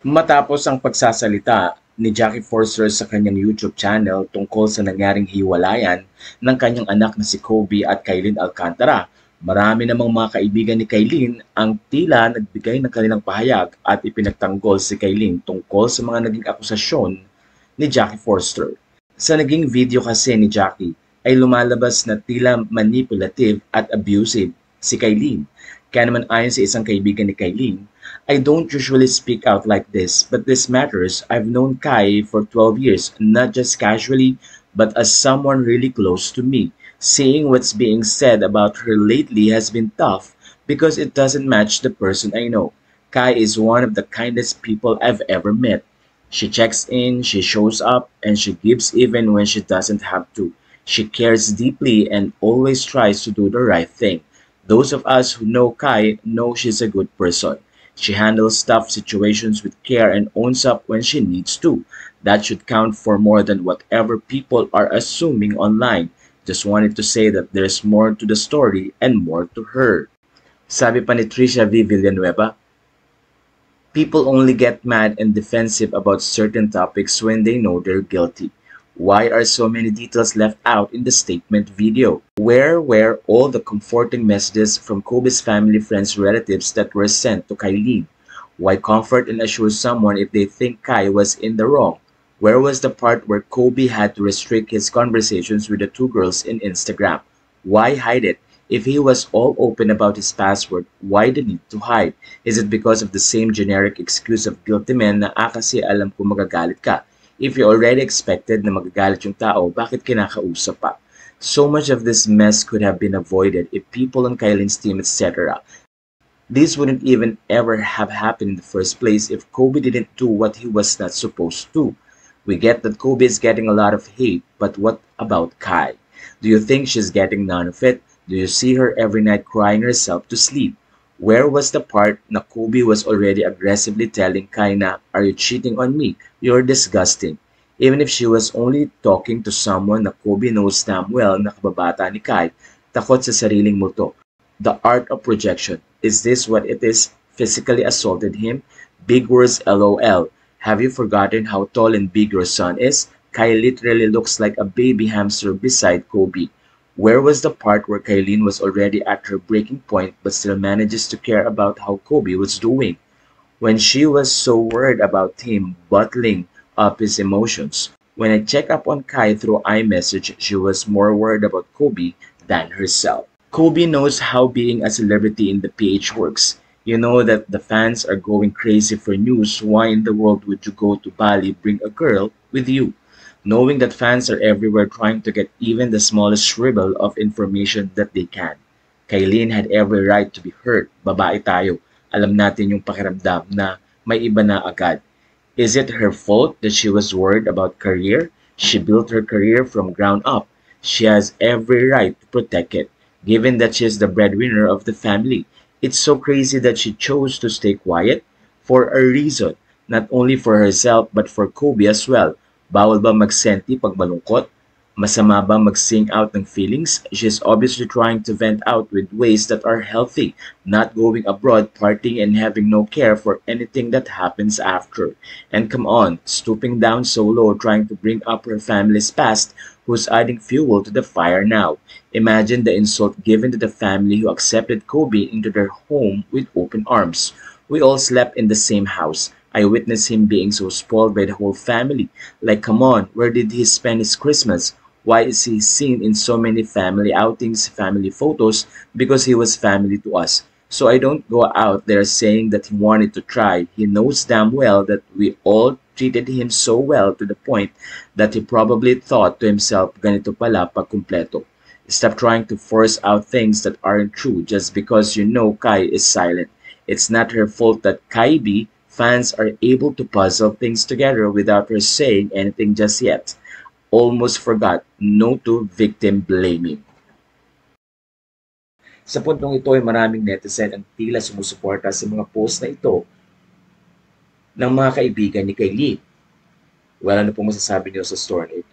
Matapos ang pagsasalita ni Jackie Forster sa kanyang YouTube channel tungkol sa nangyaring hiwalayan ng kanyang anak na si Kobe at Kailin Alcantara, marami namang mga kaibigan ni Kailin ang tila nagbigay ng kanilang pahayag at ipinagtanggol si Kailin tungkol sa mga naging akusasyon ni Jackie Forster. Sa naging video kasi ni Jackie ay lumalabas na tila manipulative at abusive si Kailin. Kaya naman ayon sa isang kaibigan ni Kailin, I don't usually speak out like this, but this matters. I've known Kai for 12 years, not just casually, but as someone really close to me. Seeing what's being said about her lately has been tough because it doesn't match the person I know. Kai is one of the kindest people I've ever met. She checks in, she shows up, and she gives even when she doesn't have to. She cares deeply and always tries to do the right thing. Those of us who know Kai know she's a good person. She handles tough situations with care and owns up when she needs to. That should count for more than whatever people are assuming online. Just wanted to say that there's more to the story and more to her. Sabi pa ni Trisha V. Villanueva, people only get mad and defensive about certain topics when they know they're guilty. Why are so many details left out in the statement video? Where were all the comforting messages from Kobe's family, friends, relatives that were sent to Kylene? Why comfort and assure someone if they think Kai was in the wrong? Where was the part where Kobe had to restrict his conversations with the two girls in Instagram? Why hide it? If he was all open about his password, why the need to hide? Is it because of the same generic excuse of guilty men na kasi alam ko magagalit ka? If you already expected na magagalit yung tao, bakit kinakausap pa? So much of this mess could have been avoided if people on Kylene's team, etc. This wouldn't even ever have happened in the first place if Kobe didn't do what he was not supposed to. We get that Kobe is getting a lot of hate, but what about Kai? Do you think she's getting none of it? Do you see her every night crying herself to sleep? Where was the part na Kobe was already aggressively telling Kai na, are you cheating on me? You're disgusting. Even if she was only talking to someone na Kobe knows damn well na kababata ni Kai, takot sa sariling multo. The art of projection. Is this what it is? Physically assaulted him? Big words LOL. Have you forgotten how tall and big your son is? Kai literally looks like a baby hamster beside Kobe. Where was the part where Kylene was already at her breaking point but still manages to care about how Kobe was doing? When she was so worried about him bottling up his emotions. When I checked up on Kai through iMessage, she was more worried about Kobe than herself. Kobe knows how being a celebrity in the PH works. You know that the fans are going crazy for news. Why in the world would you go to Bali, bring a girl with you? Knowing that fans are everywhere trying to get even the smallest shrivel of information that they can. Kylene had every right to be hurt. Babae tayo. Alam natin yung pakiramdam na may iba na agad. Is it her fault that she was worried about career? She built her career from ground up. She has every right to protect it, given that she is the breadwinner of the family. It's so crazy that she chose to stay quiet for a reason, not only for herself but for Kobe as well. Bawal ba magsenti pag malungkot? Masama ba mag-sing out ng feelings? She's obviously trying to vent out with ways that are healthy, not going abroad, partying and having no care for anything that happens after. And come on, stooping down so low trying to bring up her family's past who's adding fuel to the fire now. Imagine the insult given to the family who accepted Kobe into their home with open arms. We all slept in the same house. I witnessed him being so spoiled by the whole family. Like, come on, where did he spend his Christmas? Why is he seen in so many family outings, family photos? Because he was family to us. So I don't go out there saying that he wanted to try. He knows damn well that we all treated him so well to the point that he probably thought to himself, ganito pala pag kumpleto. Stop trying to force out things that aren't true just because you know Kai is silent. It's not her fault that Kai B fans are able to puzzle things together without her saying anything just yet. Almost forgot, no to victim blaming. Sa puntong ito ay maraming netizen ang tila sumusuporta sa mga post na ito ng mga kaibigan ni Kylie. Wala na pong masasabi niyo sa story na ito.